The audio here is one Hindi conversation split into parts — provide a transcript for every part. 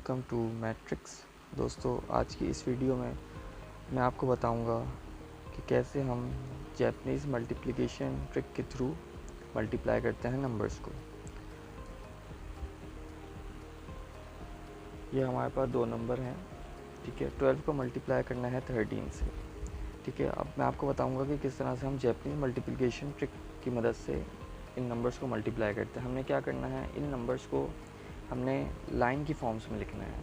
Welcome two matrix. दोस्तों, आज की इस वीडियो में मैं आपको बताऊंगा कि कैसे हम जैपनीज़ मल्टीप्लिकेशन ट्रिक के थ्रू मल्टीप्लाई करते हैं नंबर्स को। ये हमारे पास दो नंबर हैं, ठीक है। 12 को मल्टीप्लाई करना है 13 से, ठीक है। अब मैं आपको बताऊंगा कि किस तरह से हम जैपनीज़ मल्टीप्लिकेशन ट्रिक की मदद से इन नंबर्स को मल्टीप्लाई करते हैं। हमने क्या करना है, इन नंबर्स को हमने लाइन की फॉर्म्स में लिखना है।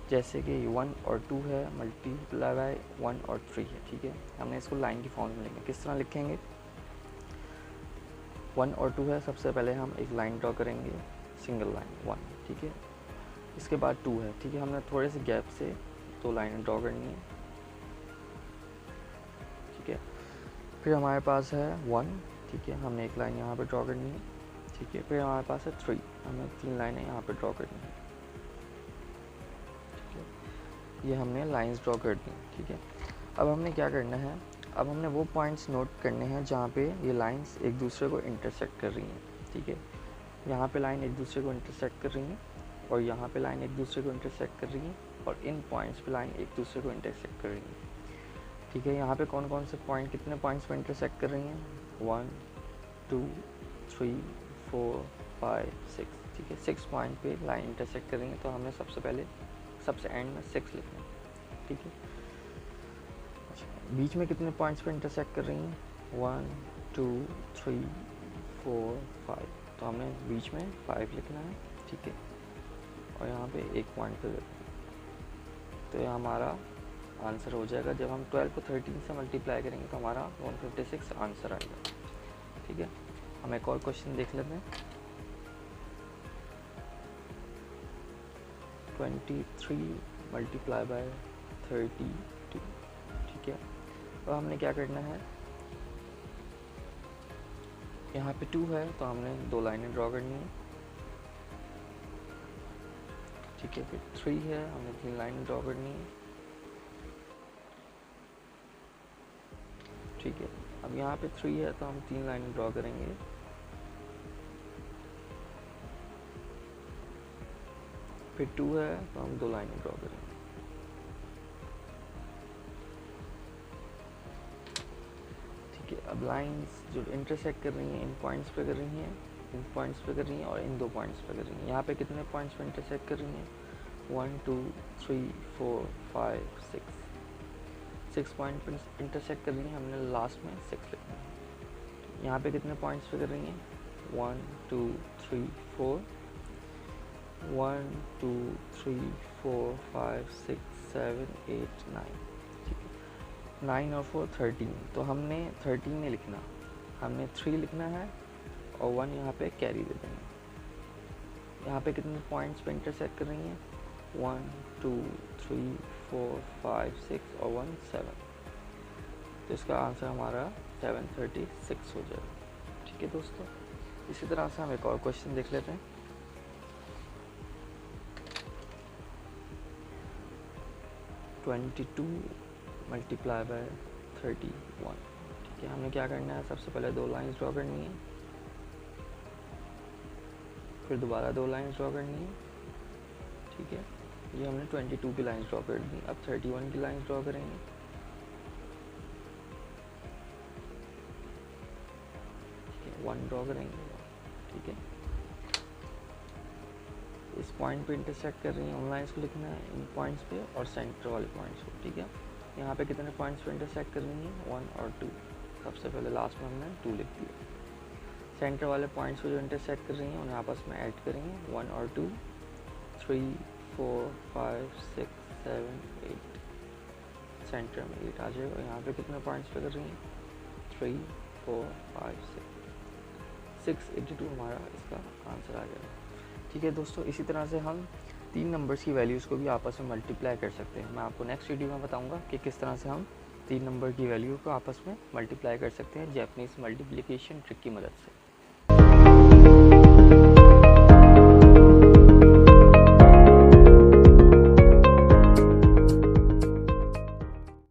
जैसे कि 1 और 2 है मल्टीप्लाई बाय 1 और 3 है, ठीक है। हमने इसको लाइन की फॉर्म में लिखना है। किस तरह लिखेंगे? 1 और 2 है, सबसे पहले हम एक लाइन ड्रॉ करेंगे, सिंगल लाइन 1, ठीक है। इसके बाद 2 है, ठीक है। हमने थोड़े से गैप से दो लाइनें ड्रॉ करनी है, ठीक है। फिर हमारे पास है 1, ठीक है। हमने एक लाइन यहाँ पे ड्रॉ करनी है, ठीक है। फिर हमारे पास है 3, हमें 3 लाइनें यहाँ पे ड्रॉ करनी है, ठीक है। ये हमने लाइंस ड्रॉ कर दी, ठीक है। अब हमने क्या करना है, अब हमने वो पॉइंट्स नोट करने हैं जहाँ पे ये लाइंस एक दूसरे को इंटरसेक्ट कर रही हैं, ठीक है। यहाँ पे लाइन एक दूसरे को इंटरसेक्ट कर रही हैं और यहाँ पे लाइन एक दूसरे को इंटरसेक्ट कर रही हैं और इन पॉइंट्स पे लाइन एक दूसरे को इंटरसेक्ट कर रही हैं, ठीक है। यहाँ पे कौन कौन से पॉइंट कितने पॉइंट्स पे इंटरसेक्ट कर रही हैं? 1 2 3 4 5 6, ठीक है। 6 पॉइंट पे लाइन इंटरसेक्ट कर रही है, तो हमें सबसे पहले सबसे एंड में 6 लिखना है, ठीक है। अच्छा, बीच में कितने पॉइंट्स पे इंटरसेक्ट कर रही हैं? 1 2 3 4 5, तो हमें बीच में 5 लिखना है, ठीक है। और यहाँ पे एक पॉइंट पे लिखना है, तो ये हमारा आंसर हो जाएगा। जब हम 12 को 13 से मल्टीप्लाई करेंगे तो हमारा 156 आंसर आएगा, ठीक है। हम एक और क्वेश्चन देख लेते हैं। 23 मल्टीप्लाई बाय 32, ठीक है। अब हमने क्या करना है, यहाँ पे 2 है तो हमने दो लाइनें ड्रॉ करनी है, ठीक है। फिर 3 है, हमने 3 लाइनें ड्रॉ करनी है, ठीक है। अब यहाँ पे 3 है तो हम 3 लाइनें ड्रॉ करेंगे, फिर 2 है तो हम दो लाइनें ड्रॉ करेंगे, ठीक है। अब लाइंस जो इंटरसेक्ट कर रही हैं इन पॉइंट्स पे कर रही हैं, इन पॉइंट्स पे कर रही हैं और इन दो पॉइंट्स पे कर रही हैं। यहाँ पे कितने पॉइंट्स पे इंटरसेक्ट कर रही हैं? 1 2 3 4 5 6 पॉइंट पे इंटरसेक्ट कर रही हैं, हमने लास्ट में 6 लिखना है। यहाँ पे कितने पॉइंट्स पे कर रही हैं? 1 2 3 4 1 2 3 4 5 6 7 8 9, ठीक है। 9 और 4 13, तो हमने 13 नहीं लिखना, हमने 3 लिखना है और 1 यहाँ पे कैरी दे देंगे। यहाँ पे कितने पॉइंट्स पे इंटरसेक्ट कर रही हैं? 1 2 3 4 5 6 और 1 7, तो इसका आंसर हमारा 736 हो जाएगा, ठीक है दोस्तों। इसी तरह से हम एक और क्वेश्चन देख लेते हैं। 22 मल्टीप्लाई बाय 31, ठीक है। हमने क्या करना है, सबसे पहले दो लाइंस ड्रॉ करनी है, फिर दोबारा दो लाइंस ड्रॉ करनी है, ठीक है। ये हमने 22 की लाइंस ड्रॉ कर दी। अब 31 की लाइंस ड्रॉ करेंगे, ठीक है। 1 ड्रॉ करेंगे, ठीक है। इस पॉइंट पे इंटरसेक्ट कर रही हैं, उन लाइंस को लिखना है इन पॉइंट्स पे और सेंटर वाले पॉइंट्स को, ठीक है। यहाँ पे कितने पॉइंट्स पे इंटरसेक्ट कर रही हैं? 1 और 2, सबसे पहले लास्ट में हमने 2 लिख दिया। सेंटर वाले पॉइंट्स पे जो इंटरसेक्ट कर रही हैं उन्हें आपस में ऐड करेंगे, 1 और 2 3 4 5 6 7 8, सेंटर में 8 आ जाएगा। और यहाँ पे कितने पॉइंट्स पे कर रही हैं? 3 4 5 682 हमारा इसका आंसर आ जाएगा, ठीक है दोस्तों। इसी तरह से हम 3 नंबर्स की वैल्यूज़ को भी आपस में मल्टीप्लाई कर सकते हैं। मैं आपको नेक्स्ट वीडियो में बताऊंगा कि किस तरह से हम 3 नंबर की वैल्यू को आपस में मल्टीप्लाई कर सकते हैं जैपनीज़ मल्टीप्लिकेशन ट्रिक की मदद से।